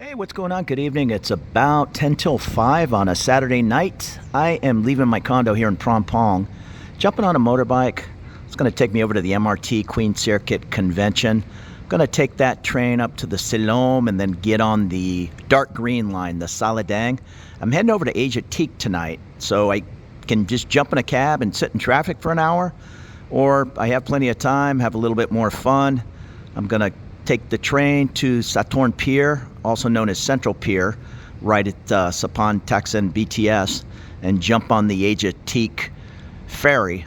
Hey, what's going on? Good evening. It's about 10 till 5 on a Saturday night. I am leaving my condo here in Phrom Phong, jumping on a motorbike. It's going to take me over to the MRT Queen Circuit Convention. I'm going to take that train up to the Siloam and then get on the dark green line, the Saladang. I'm heading over to Asiatique tonight, so I can just jump in a cab and sit in traffic for an hour, or I have plenty of time, have a little bit more fun. I'm going to take the train to Saturn Pier, also known as Central Pier, right at Sapan Taksin BTS, and jump on the Asiatique ferry.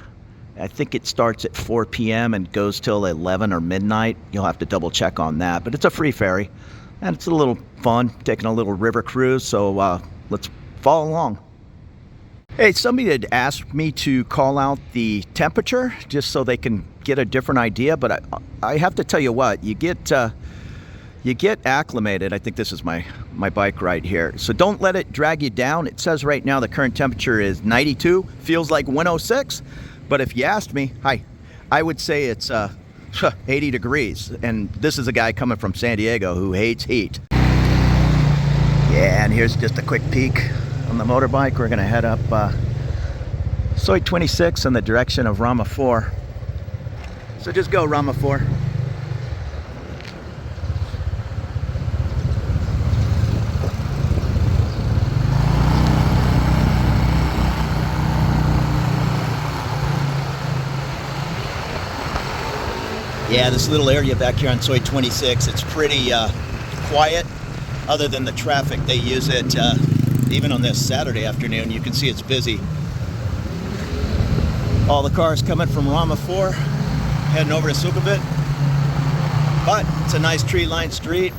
I think it starts at 4 p.m. and goes till 11 or midnight. You'll have to double check on that, but it's a free ferry, and it's a little fun, taking a little river cruise, so let's follow along. Hey, somebody had asked me to call out the temperature just so they can get a different idea, but I have to tell you what, you get acclimated. I think this is my bike right here, so don't let it drag you down. It says right now the current temperature is 92, feels like 106, but if you asked me, I would say it's 80 degrees, and this is a guy coming from San Diego who hates heat. Yeah, and here's just a quick peek on the motorbike. We're gonna head up Soi 26 in the direction of Rama 4. So just go Rama 4. Yeah, this little area back here on Soi 26, it's pretty quiet. Other than the traffic, they use it even on this Saturday afternoon. You can see it's busy. All the cars coming from Rama 4, heading over to Sukhumvit. But it's a nice tree-lined street.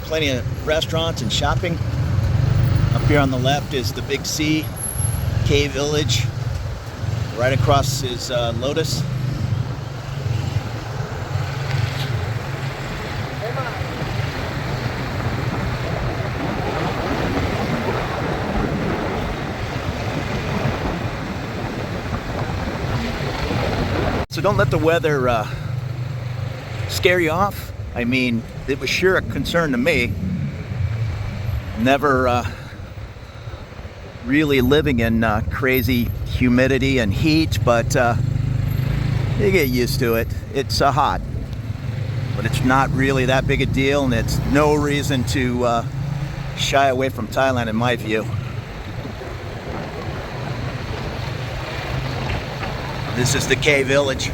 Plenty of restaurants and shopping. Up here on the left is the Big C, K Village. Right across is Lotus. So don't let the weather scare you off. I mean, it was sure a concern to me. Never really living in crazy humidity and heat, but you get used to it. It's hot, but it's not really that big a deal, and it's no reason to shy away from Thailand in my view. This is the K Village.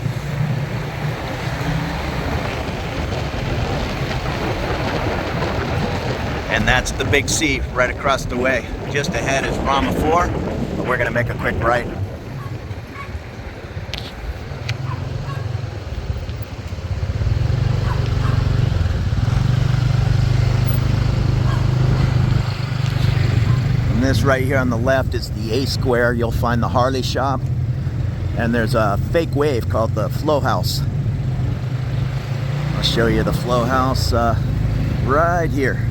And that's the Big C right across the way. Just ahead is Rama 4, but we're gonna make a quick right. And this right here on the left is the A Square. You'll find the Harley shop. And there's a fake wave called the Flow House. I'll show you the Flow House right here.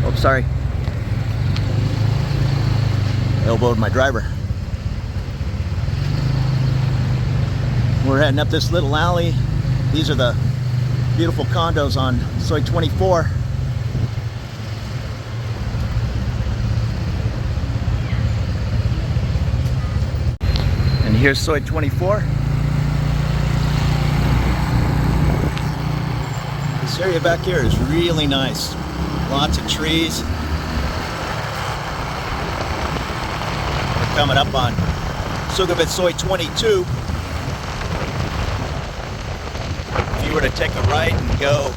Oh, sorry. Elbowed my driver. We're heading up this little alley. These are the beautiful condos on Soi 24. Here's Soi 24. This area back here is really nice. Lots of trees. We're coming up on Sukhumvit Soi 22. If you were to take a right and go,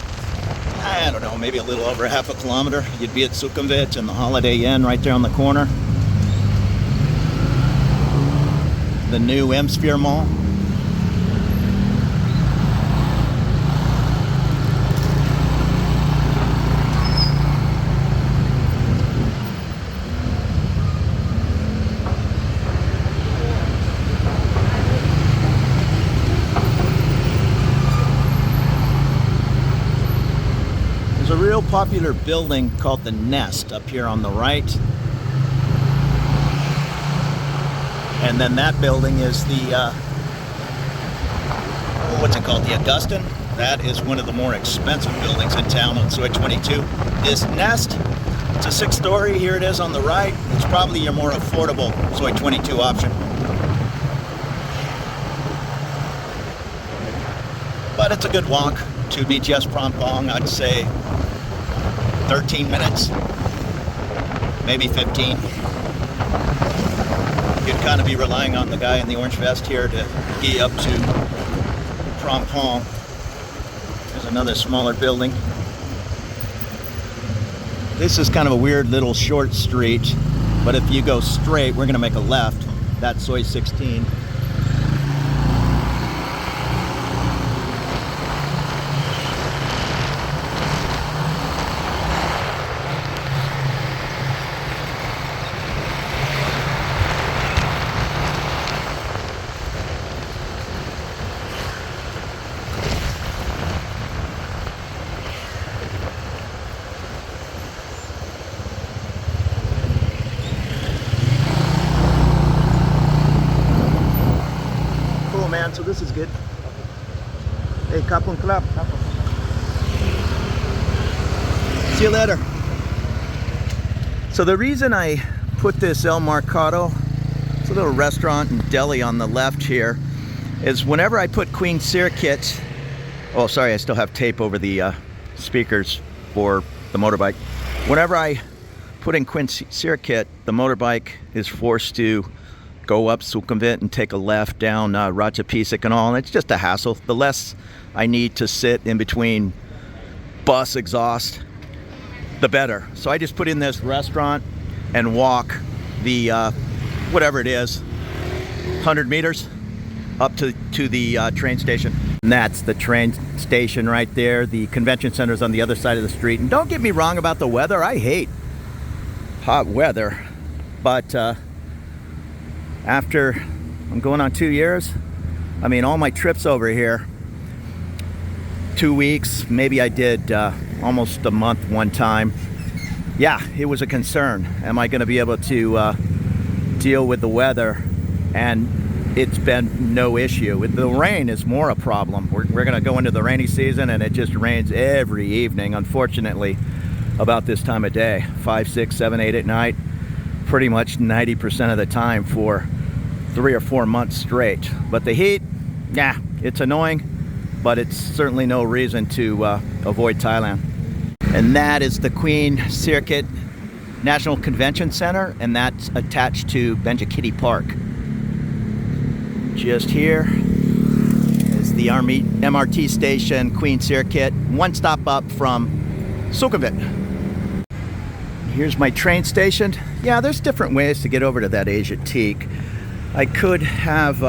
I don't know, maybe a little over half a kilometer, you'd be at Sukhumvit and the Holiday Inn right there on the corner. The new M-Sphere Mall. There's a real popular building called the Nest up here on the right. And then that building is the, what's it called? The Augustin? That is one of the more expensive buildings in town on Soi 22. This Nest, it's a 6-story. Here it is on the right. It's probably your more affordable Soi 22 option. But it's a good walk to BTS Prompong. I'd say 13 minutes, maybe 15. You'd kind of be relying on the guy in the orange vest here to get you up to Prompong. There's another smaller building. This is kind of a weird little short street, but if you go straight, we're going to make a left. That's Soi 16. So this is good. Hey, kapun club. See you later. So the reason I put this El Mercado, it's a little restaurant and deli on the left here, is whenever I put Queen Circuit, oh sorry, I still have tape over the speakers for the motorbike. Whenever I put in Queen Circuit, the motorbike is forced to go up Sukhumvit and take a left down Ratchapisik and all, and it's just a hassle. The less I need to sit in between bus exhaust, the better. So I just put in this restaurant and walk the whatever it is, 100 meters up to the train station. And that's the train station right there. The convention center is on the other side of the street. And don't get me wrong about the weather. I hate hot weather, but after I'm going on 2 years, I mean, all my trips over here, 2 weeks, maybe I did almost a month one time. Yeah, it was a concern. Am I going to be able to deal with the weather? And it's been no issue. The rain is more a problem. We're going to go into the rainy season, and it just rains every evening, unfortunately, about this time of day, 5, 6, 7, 8 at night. Pretty much 90% of the time for 3 or 4 months straight. But the heat, yeah, it's annoying, but it's certainly no reason to avoid Thailand. And that is the Queen Circuit National Convention Center, and that's attached to Benjakitti Park. Just here is the MRT station, Queen Circuit, one stop up from Sukhumvit. Here's my train station. Yeah, there's different ways to get over to that Asiatique. I could have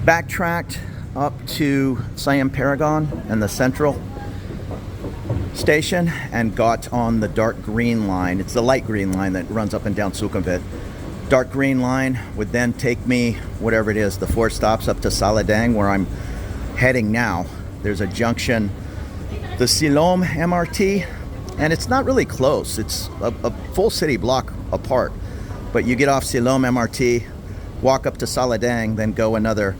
backtracked up to Siam Paragon and the Central station and got on the dark green line. It's the light green line that runs up and down Sukhumvit. Dark green line would then take me, whatever it is, the 4 stops up to Saladang, where I'm heading now. There's a junction, the Silom MRT, and it's not really close. It's a full city block apart. But you get off Silom MRT, walk up to Saladang, then go another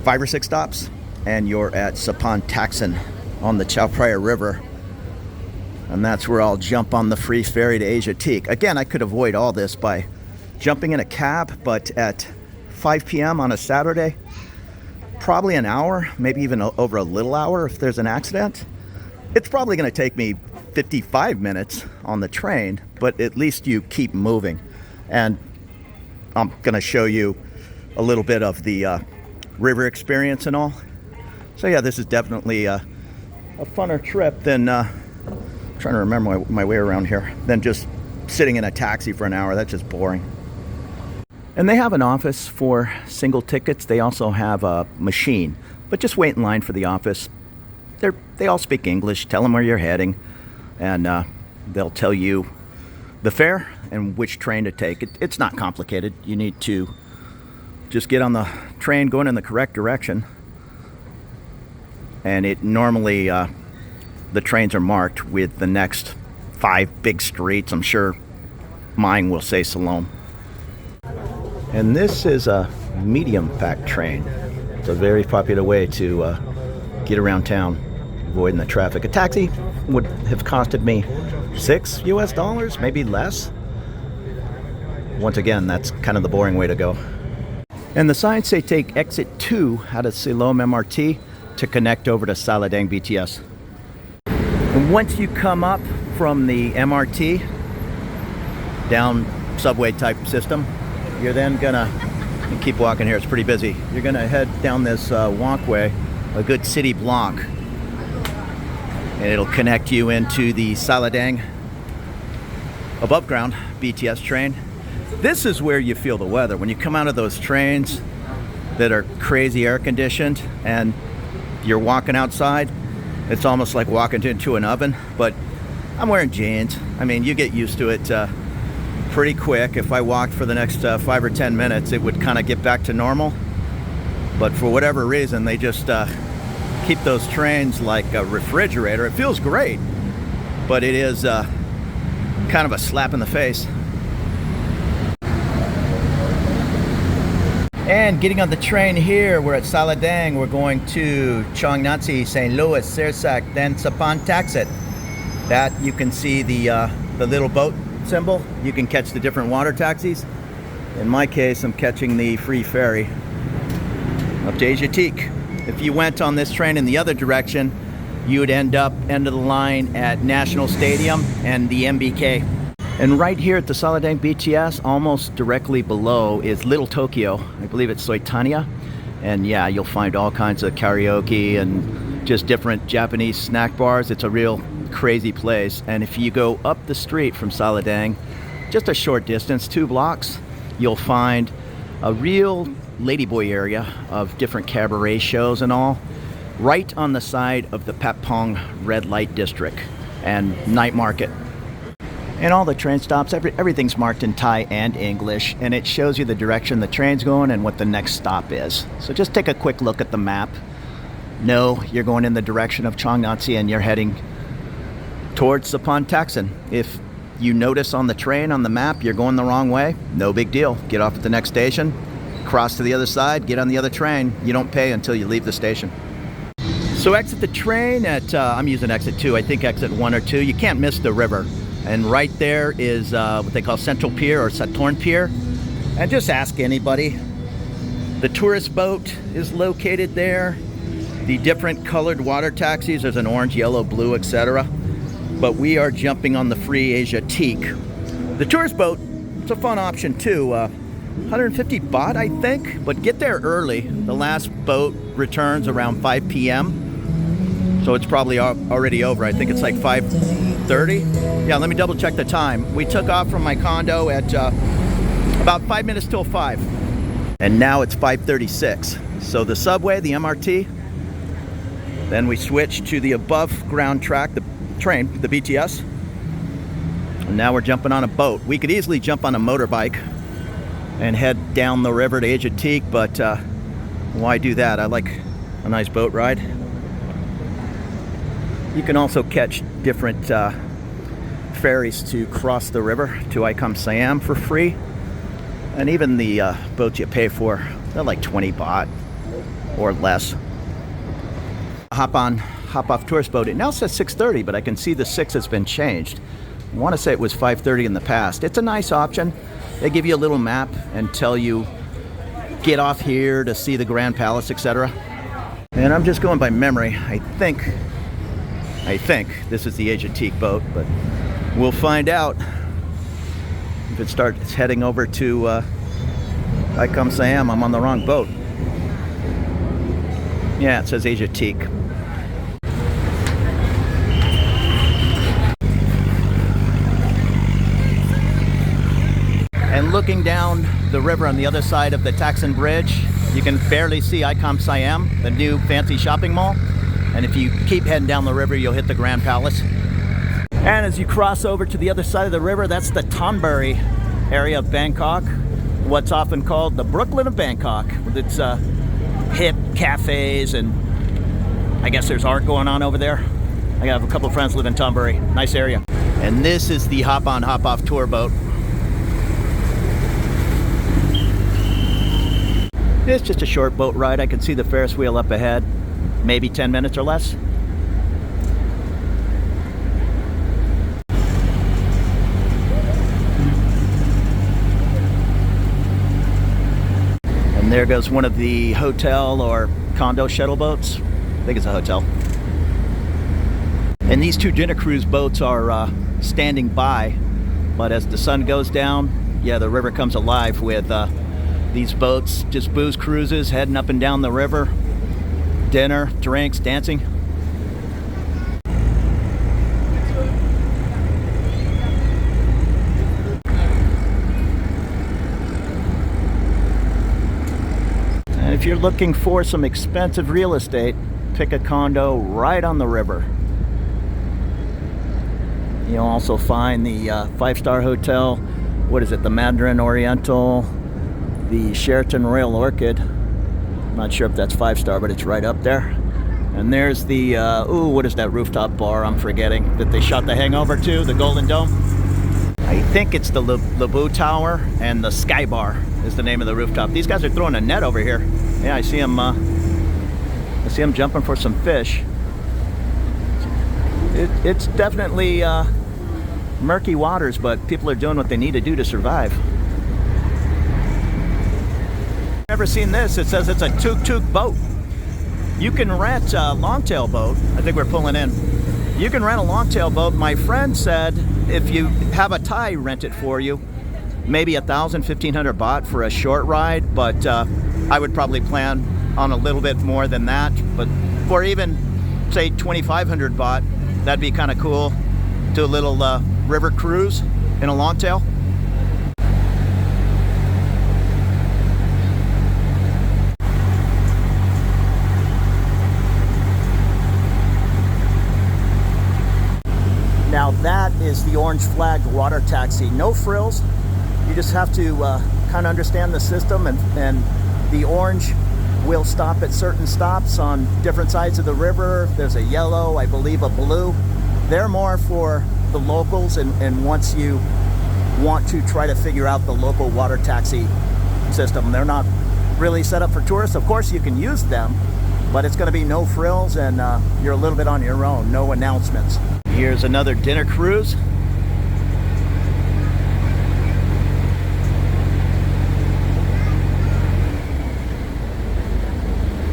5 or 6 stops, and you're at Sapan Taksin on the Chao Phraya River. And that's where I'll jump on the free ferry to Asiatique. Again, I could avoid all this by jumping in a cab, but at 5 p.m. on a Saturday, probably an hour, maybe even over a little hour if there's an accident. It's probably going to take me 55 minutes on the train, but at least you keep moving. And I'm going to show you a little bit of the river experience and all. So yeah, this is definitely a funner trip than trying to remember my way around here, than just sitting in a taxi for an hour. That's just boring. And they have an office for single tickets. They also have a machine, but just wait in line for the office. They all speak English. Tell them where you're heading, and they'll tell you the fare and which train to take. It's not complicated. You need to just get on the train going in the correct direction, and it normally the trains are marked with the next 5 big streets. I'm sure mine will say Salom. And this is a medium pack train. It's a very popular way to get around town, avoiding the traffic. A taxi would have costed me $6 US, maybe less. Once again, that's kind of the boring way to go. And the signs say take exit 2 out of Siloam MRT to connect over to Saladang BTS. And once you come up from the MRT, down subway type system, you're then gonna keep walking here. It's pretty busy. You're gonna head down this walkway, a good city block, and it'll connect you into the Saladang above ground BTS train. This is where you feel the weather. When you come out of those trains that are crazy air conditioned and you're walking outside, it's almost like walking into an oven. But I'm wearing jeans. I mean, you get used to it pretty quick. If I walked for the next 5 or 10 minutes, it would kind of get back to normal. But for whatever reason, they just keep those trains like a refrigerator. It feels great, but it is kind of a slap in the face. And getting on the train here, we're at Saladang. We're going to Chong Natsi, St. Louis, Sirsak, then Sapan Taxit. That you can see the little boat symbol. You can catch the different water taxis. In my case, I'm catching the free ferry up to Asiatique. If you went on this train in the other direction, you would end up end of the line at National Stadium and the MBK. And right here at the Saladang BTS, almost directly below, is Little Tokyo. I believe it's Soitania. And yeah, you'll find all kinds of karaoke and just different Japanese snack bars. It's a real crazy place. And if you go up the street from Saladang, just a short distance, 2 blocks, you'll find a real ladyboy area of different cabaret shows and all, right on the side of the Patpong red light district and night market. And all the train stops, everything's marked in Thai and English, and it shows you the direction the train's going and what the next stop is. So just take a quick look at the map. Know you're going in the direction of Chong Natsi and you're heading towards Sapan Taksin. If you notice on the train on the map you're going the wrong way, no big deal. Get off at the next station, cross to the other side, get on the other train. You don't pay until you leave the station. So exit the train at, I'm using exit 2, I think exit 1 or 2. You can't miss the river. And right there is what they call Central Pier or Saturn Pier. And just ask anybody. The tourist boat is located there. The different colored water taxis, there's an orange, yellow, blue, etc. But we are jumping on the free Asiatique. The tourist boat, it's a fun option too. 150 baht, I think. But get there early. The last boat returns around 5 p.m. So it's probably already over. I think it's like 5:30. Yeah, let me double check the time. We took off from my condo at about 5 minutes till 5. And now it's 5:36. So the subway, the MRT, then we switch to the above ground track, the train, the BTS. And now we're jumping on a boat. We could easily jump on a motorbike and head down the river to Asiatique, but why do that? I like a nice boat ride. You can also catch different ferries to cross the river to Icom Siam for free. And even the boats you pay for, they're like 20 baht or less. Hop off tourist boat. It now says 6:30, but I can see the 6 has been changed. I want to say it was 5:30 in the past. It's a nice option. They give you a little map and tell you get off here to see the Grand Palace, etc. And I'm just going by memory. I think this is the Asiatique boat, but we'll find out if it starts heading over to Icom Siam. I'm on the wrong boat. Yeah, it says Asiatique. And looking down the river on the other side of the Taksin Bridge, you can barely see Icom Siam, the new fancy shopping mall. And if you keep heading down the river, you'll hit the Grand Palace. And as you cross over to the other side of the river, that's the Thonburi area of Bangkok, what's often called the Brooklyn of Bangkok, with its hip cafes, and I guess there's art going on over there. I have a couple of friends live in Thonburi. Nice area. And this is the hop-on, hop-off tour boat. It's just a short boat ride. I can see the Ferris wheel up ahead. maybe 10 minutes or less. And there goes one of the hotel or condo shuttle boats. I think it's a hotel. And these two dinner cruise boats are standing by, but as the sun goes down, yeah, the river comes alive with these boats, just booze cruises heading up and down the river, dinner, drinks, dancing. And if you're looking for some expensive real estate, pick a condo right on the river. You'll also find the five-star hotel, what is it, the Mandarin Oriental, the Sheraton Royal Orchid. I'm not sure if that's 5-star, but it's right up there. And there's the, what is that rooftop bar I'm forgetting that they shot The Hangover to, the Golden Dome? I think it's the Lebu Tower, and the Sky Bar is the name of the rooftop. These guys are throwing a net over here. Yeah, I see them jumping for some fish. It's definitely murky waters, but people are doing what they need to do to survive. Ever seen this? It says it's a tuk-tuk boat. You can rent a longtail boat. I think we're pulling in. You can rent a longtail boat. My friend said if you have a Thai rent it for you, maybe 1,000-1,500 baht for a short ride, but I would probably plan on a little bit more than that. But for even, say, 2,500 baht, that'd be kind of cool. Do a little river cruise in a longtail. Now that is the orange flagged water taxi. No frills. You just have to kind of understand the system, and the orange will stop at certain stops on different sides of the river. There's a yellow, I believe a blue. They're more for the locals, and once you want to try to figure out the local water taxi system, they're not really set up for tourists. Of course you can use them, but it's going to be no frills, and you're a little bit on your own, no announcements. Here's another dinner cruise.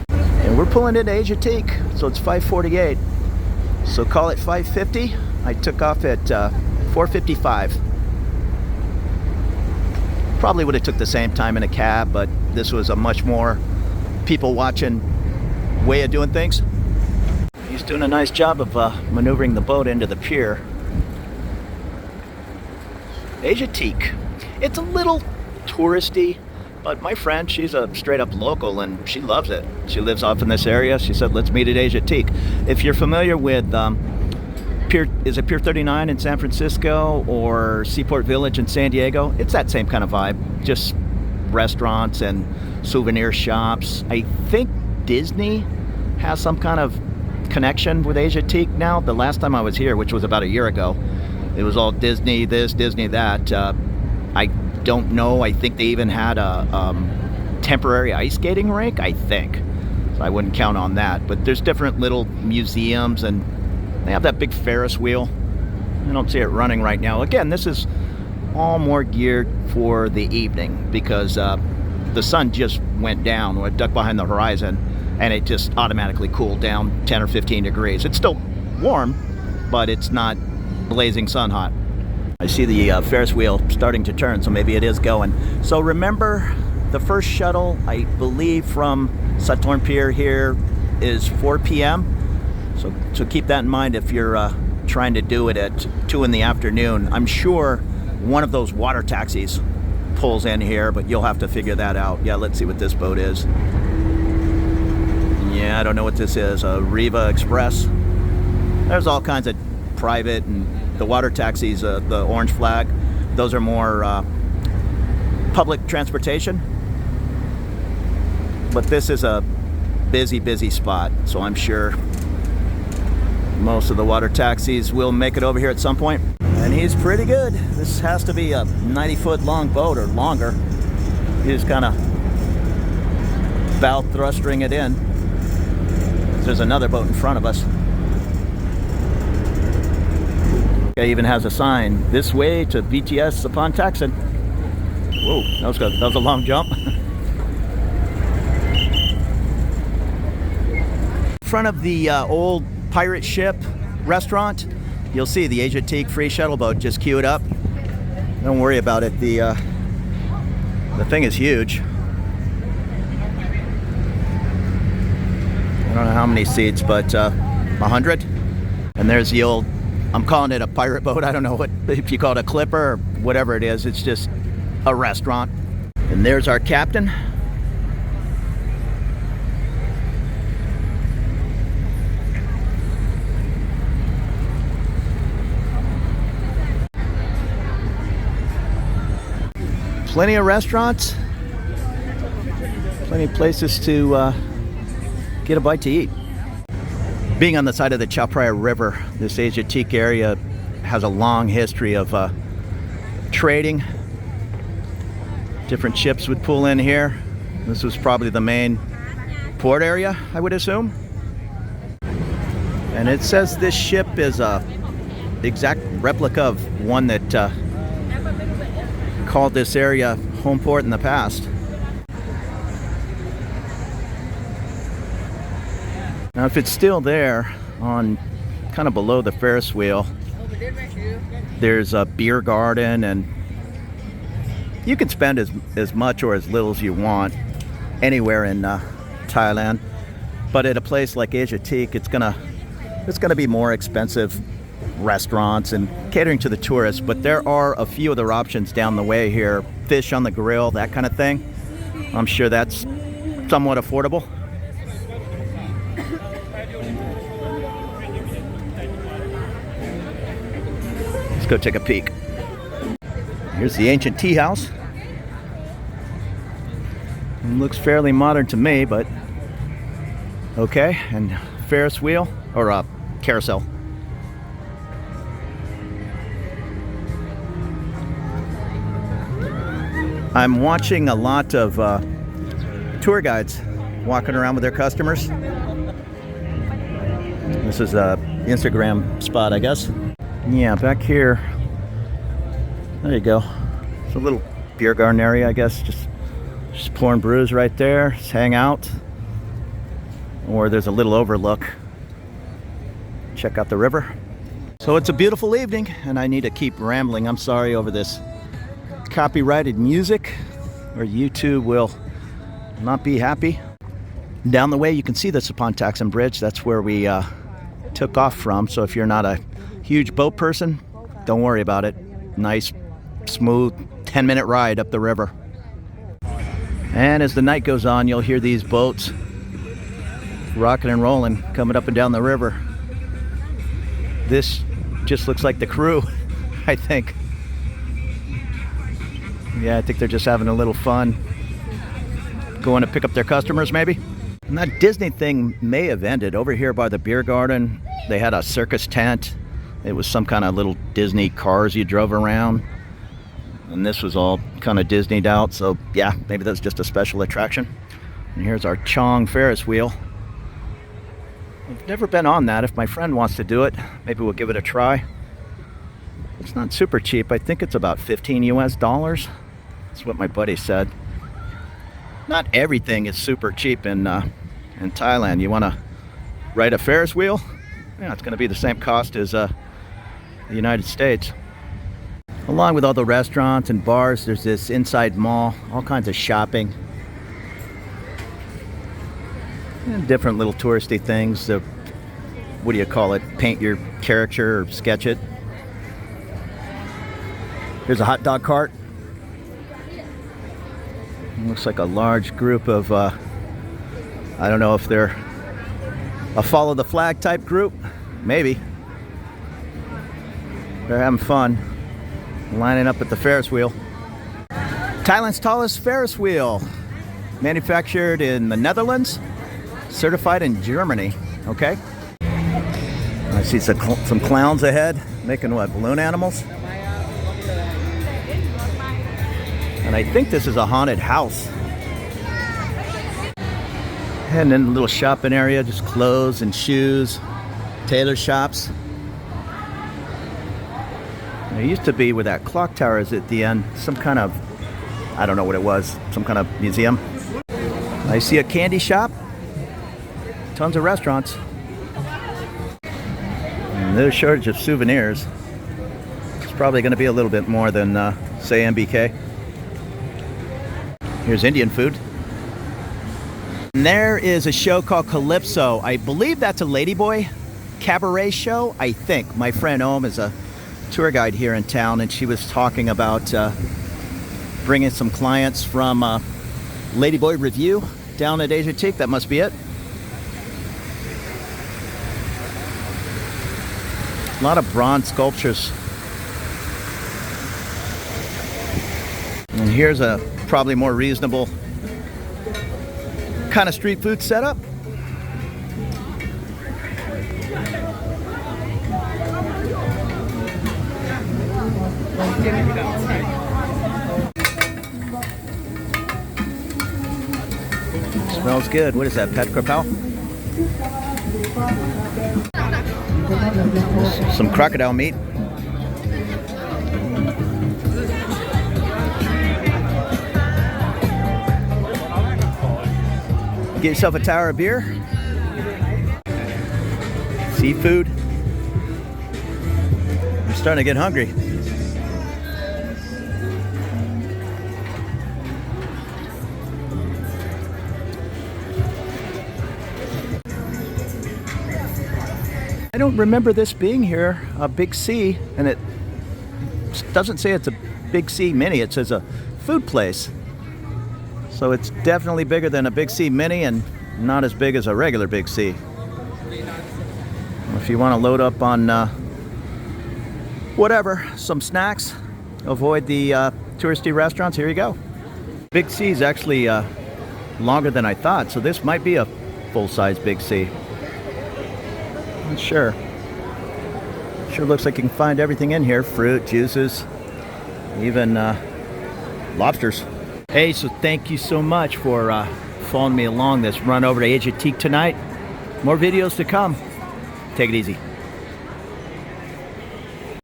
And we're pulling into Asiatique, so it's 5:48. So call it 5:50. I took off at 4:55. Probably would have took the same time in a cab, but this was a much more people watching way of doing things. He's doing a nice job of maneuvering the boat into the pier. Asiatique. It's a little touristy, but my friend, she's a straight up local and she loves it. She lives off in this area. She said, let's meet at Asiatique. If you're familiar with Pier 39 in San Francisco or Seaport Village in San Diego, it's that same kind of vibe. Just restaurants and souvenir shops. I think Disney has some kind of connection with Asiatique now. The last time I was here, which was about a year ago, it was all Disney this, Disney that. I don't know. I think they even had a temporary ice skating rink, I think. So I wouldn't count on that. But there's different little museums, and they have that big Ferris wheel. I don't see it running right now. Again, this is all more geared for the evening because the sun just went down, or ducked behind the horizon, and it just automatically cooled down 10 or 15 degrees. It's still warm, but it's not blazing sun hot. I see the Ferris wheel starting to turn, so maybe it is going. So remember, the first shuttle, I believe, from Satorn Pier here is 4 p.m. So keep that in mind if you're trying to do it at 2 in the afternoon. I'm sure one of those water taxis pulls in here, but you'll have to figure that out. Yeah, let's see what this boat is. Yeah, I don't know what this is. A Riva Express. There's all kinds of private, and the water taxis, the orange flag, those are more public transportation. But this is a busy spot, so I'm sure most of the water taxis will make it over here at some point. And he's pretty good. This has to be a 90-foot long boat or longer. He's kind of bow thrusting it in. There's another boat in front of us. It even has a sign, "This way to BTS upon taxing." Whoa, that was good. That was a long jump. In front of the old pirate ship restaurant, you'll see the Asiatique free shuttle boat just queued up. Don't worry about it. The thing is huge. I don't know how many seats, but 100. And there's the old, I'm calling it a pirate boat. I don't know what, if you call it a clipper or whatever it is. It's just a restaurant. And there's our captain. Plenty of restaurants, plenty of places to get a bite to eat. Being on the side of the Chao Phraya River, this Asiatique area has a long history of trading. Different ships would pull in here. This was probably the main port area, I would assume. And it says this ship is a exact replica of one that called this area home port in the past. Now if it's still there, on kind of below the Ferris wheel, there's a beer garden, and you can spend as much or as little as you want anywhere in Thailand, but at a place like Asiatique, it's gonna be more expensive restaurants and catering to the tourists. But there are a few other options down the way here, fish on the grill, that kind of thing. I'm sure that's somewhat affordable. Let's go take a peek. Here's the ancient tea house. It looks fairly modern to me, but okay. And Ferris wheel or a carousel. I'm watching a lot of tour guides walking around with their customers. This is a Instagram spot, I guess. Yeah, back here, there you go. It's a little beer garden area, I guess. Just pouring brews right there. Just hang out. Or there's a little overlook. Check out the river. So it's a beautiful evening, and I need to keep rambling. I'm sorry over this copyrighted music, or YouTube will not be happy. Down the way you can see the Sapon Taxon Bridge. That's where we took off from. So if you're not a huge boat person, don't worry about it. Nice, smooth 10-minute ride up the river. And as the night goes on, you'll hear these boats rocking and rolling coming up and down the river. This just looks like the crew, I think. Yeah, I think they're just having a little fun, going to pick up their customers maybe. And that Disney thing may have ended. Over here by the beer garden, they had a circus tent. It was some kind of little Disney cars you drove around. And this was all kind of Disneyed out. So yeah, maybe that's just a special attraction. And here's our Chong Ferris wheel. I've never been on that. If my friend wants to do it, maybe we'll give it a try. It's not super cheap. I think it's about $15 US. That's what my buddy said. Not everything is super cheap in Thailand. You want to ride a Ferris wheel? Yeah, it's going to be the same cost as the United States. Along with all the restaurants and bars, there's this inside mall, all kinds of shopping. And different little touristy things. What do you call it? Paint your caricature or sketch it. Here's a hot dog cart. It looks like a large group of, I don't know if they're a follow the flag type group. Maybe. They're having fun. Lining up at the Ferris wheel. Thailand's tallest Ferris wheel. Manufactured in the Netherlands. Certified in Germany. Okay. I see some clowns ahead. Making what? Balloon animals? And I think this is a haunted house. And then a little shopping area, just clothes and shoes, tailor shops. There used to be where that clock tower is at the end, some kind of, I don't know what it was, some kind of museum. I see a candy shop, tons of restaurants. And no shortage of souvenirs. It's probably going to be a little bit more than, say, MBK. Here's Indian food. And there is a show called Calypso. I believe that's a Ladyboy cabaret show, I think. My friend Om is a tour guide here in town, and she was talking about bringing some clients from Ladyboy Review down at Asiatique. That must be it. A lot of bronze sculptures. And here's a probably more reasonable kind of street food setup. Smells good. What is that, pet crapau? Some crocodile meat. Get yourself a tower of beer. Seafood. I'm starting to get hungry. I don't remember this being here, a Big C, and it doesn't say it's a Big C Mini, it says a food place. So it's definitely bigger than a Big C Mini and not as big as a regular Big C. If you want to load up on whatever, some snacks, avoid the touristy restaurants, here you go. Big C is actually longer than I thought, so this might be a full-size Big C. Not sure. Sure looks like you can find everything in here. Fruit, juices, even lobsters. Hey, so thank you so much for following me along this run over to Asiatique tonight. More videos to come. Take it easy.